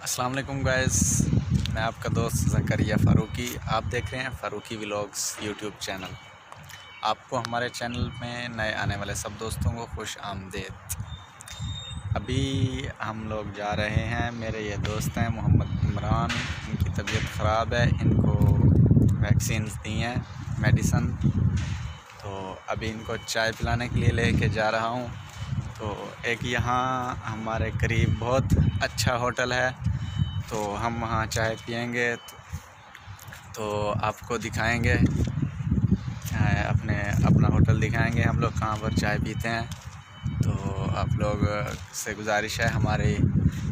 अस्सलाम वालेकुम गाइस, मैं आपका दोस्त ज़करिया फ़ारूकी। आप देख रहे हैं फ़ारूकी व्लॉग्स यूट्यूब चैनल। आपको हमारे चैनल में नए आने वाले सब दोस्तों को खुश आमदीद। अभी हम लोग जा रहे हैं, मेरे ये दोस्त हैं मोहम्मद इमरान, इनकी तबीयत ख़राब है, इनको वैक्सीन दी हैं मेडिसन, तो अभी इनको चाय पिलाने के लिए लेके जा रहा हूँ। तो एक यहाँ हमारे करीब बहुत अच्छा होटल है, तो हम वहाँ चाय पियेंगे, तो आपको दिखाएंगे, अपना होटल दिखाएंगे हम लोग कहाँ पर चाय पीते हैं। तो आप लोग से गुजारिश है हमारे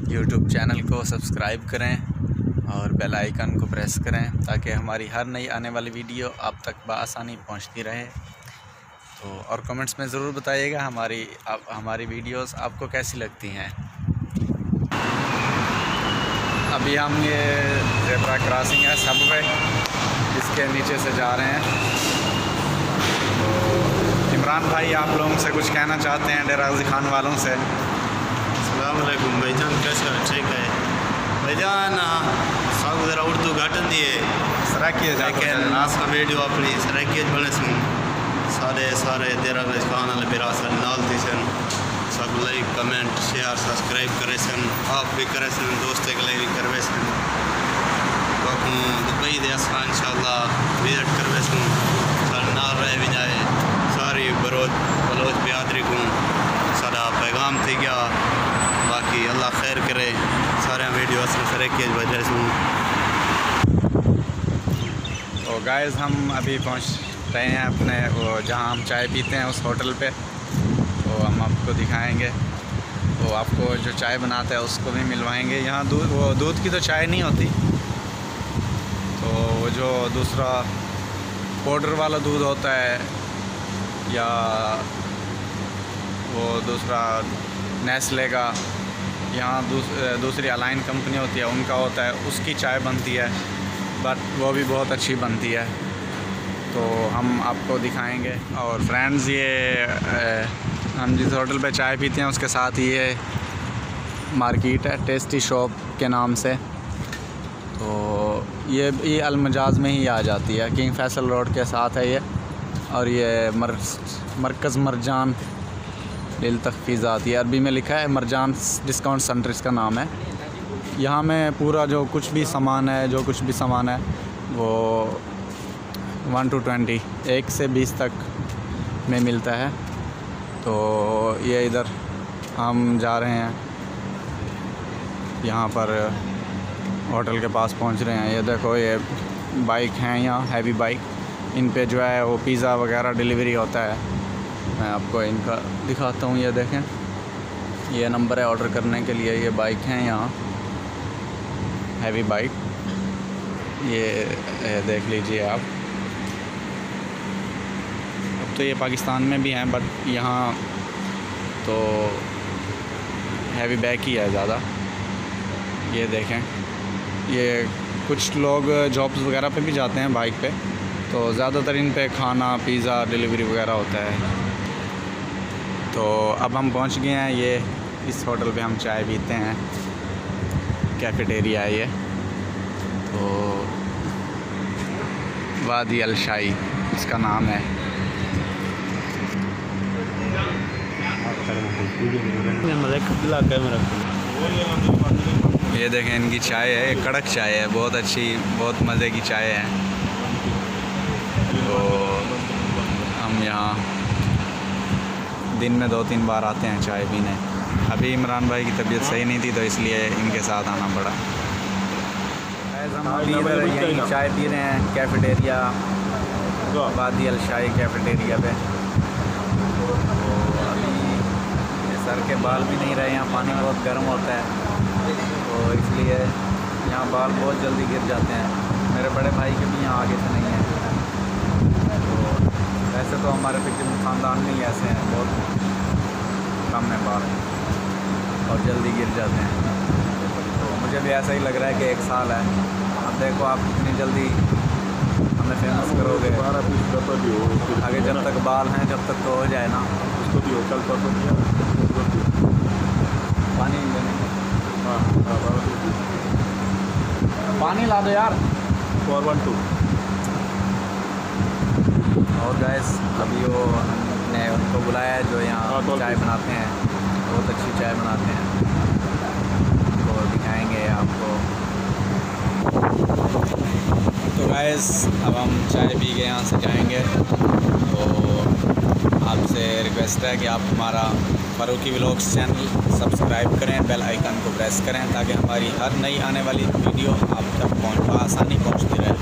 YouTube चैनल को सब्सक्राइब करें और बेल आइकन को प्रेस करें ताकि हमारी हर नई आने वाली वीडियो आप तक बआसानी पहुंचती रहे। तो और कमेंट्स में ज़रूर बताइएगा हमारी वीडियोस आपको कैसी लगती हैं। अभी हम ये ज़ेब्रा क्रॉसिंग है सबवे, इसके नीचे से जा रहे हैं। तो इमरान भाई आप लोगों से कुछ कहना चाहते हैं डेरा गाज़ी खान वालों से? अस्सलाम वालेकुम भाईजान, कैसे हो? ठीक है भाईजान, सब ज़रा उर्दू घटन दिए सराकिए लेकिन आसा वीडियो अपनी सराकियत बने सुन सारे डेरा गाज़ी खान वाले विरासत नाल थी सन, सब लाइक कमेंट शेयर सब्सक्राइब करे सन, आप भी करे सन, दोस्तों के लिए भी करवे सन, दुबई दे असा इंशाल्लाह विजिट करवे सन, सारे नाल रहे भी जाए सारी बलोच बिरादरी को सारा पैगाम थी गया। बाकी अल्लाह खैर करे, सारे वीडियो सराकियत वजह से। तो गाइस हम अभी पहुंच रहे हैं अपने वो जहां हम चाय पीते हैं उस होटल पे, तो हम आपको दिखाएंगे। तो आपको जो चाय बनाता है उसको भी मिलवाएंगे। यहाँ दूध की तो चाय नहीं होती, तो वो जो दूसरा पाउडर वाला दूध होता है या वो दूसरा नेस्ले का, यहाँ दूसरी अलाइन कंपनी होती है उनका होता है, उसकी चाय बनती है, बट वो भी बहुत अच्छी बनती है। तो हम आपको दिखाएंगे। और फ्रेंड्स ये हम जिस होटल पे चाय पीते हैं उसके साथ ये मार्केट है टेस्टी शॉप के नाम से, तो ये अलमजाज में ही आ जाती है, किंग फैसल रोड के साथ है ये। और ये मरकज़ मरजान दिल तखफीज़ आती है, अरबी में लिखा है मरजान डिस्काउंट सेंटर इसका नाम है। यहाँ में पूरा जो कुछ भी सामान है वो 1 to 20 1 से 20 तक में मिलता है। तो ये इधर हम जा रहे हैं, यहाँ पर होटल के पास पहुँच रहे हैं। ये देखो ये बाइक हैं यहाँ, हैवी बाइक, इन पे जो है वो पिज़्ज़ा वगैरह डिलीवरी होता है। मैं आपको इनका दिखाता हूँ, ये देखें, ये नंबर है ऑर्डर करने के लिए। ये बाइक हैं यहाँ, हैवी बाइक, ये देख लीजिए आप। अब तो ये पाकिस्तान में भी हैं, बट यहाँ तो हैवी बैग ही है ज़्यादा। ये देखें, ये कुछ लोग जॉब्स वगैरह पे भी जाते हैं बाइक पे, तो ज़्यादातर इन पे खाना पिज़्ज़ा डिलीवरी वगैरह होता है। तो अब हम पहुंच गए हैं, ये इस होटल पे हम चाय पीते हैं, कैफेटेरिया है ये। तो वादी अल शाही इसका नाम है। ये देखें इनकी चाय है, कड़क चाय है, बहुत अच्छी, बहुत मज़े की चाय है। तो हम यहाँ दिन में 2-3 बार आते हैं चाय पीने। अभी इमरान भाई की तबीयत सही नहीं थी तो इसलिए इनके साथ आना पड़ा। हम अभी इधर यहीं चाय पी रहे हैं कैफेटेरिया, वादी अल शाही कैफेटेरिया पे। तो अभी सर के बाल भी नहीं रहे, यहाँ पानी बहुत गर्म होता है, तो इसलिए यहाँ बाल बहुत जल्दी गिर जाते हैं। मेरे बड़े भाई के भी यहाँ आगे से नहीं है। तो वैसे तो हमारे फिक्र ख़ानदान में ही ऐसे हैं, बहुत कम है बाल और जल्दी गिर जाते हैं। तो मुझे भी ऐसा ही लग रहा है कि 1 साल है। अब देखो आप कितनी जल्दी हमें फेमस करोगे, आगे जब तक बाल हैं जब तक तो हो जाए ना। पानी पानी ला दो यार। 412। और गैस अभी वो हमने उनको बुलाया है जो यहाँ चाय बनाते हैं, बहुत अच्छी चाय बनाते हैं, तो दिखाएंगे आपको। तो गैस अब हम चाय पी के यहाँ से जाएंगे। तो आपसे रिक्वेस्ट है कि आप हमारा फ़ारूकी व्लॉग्स चैनल सब्सक्राइब करें, बेल आइकन को प्रेस करें ताकि हमारी हर नई आने वाली वीडियो आप तक आसानी पहुँचती रहे।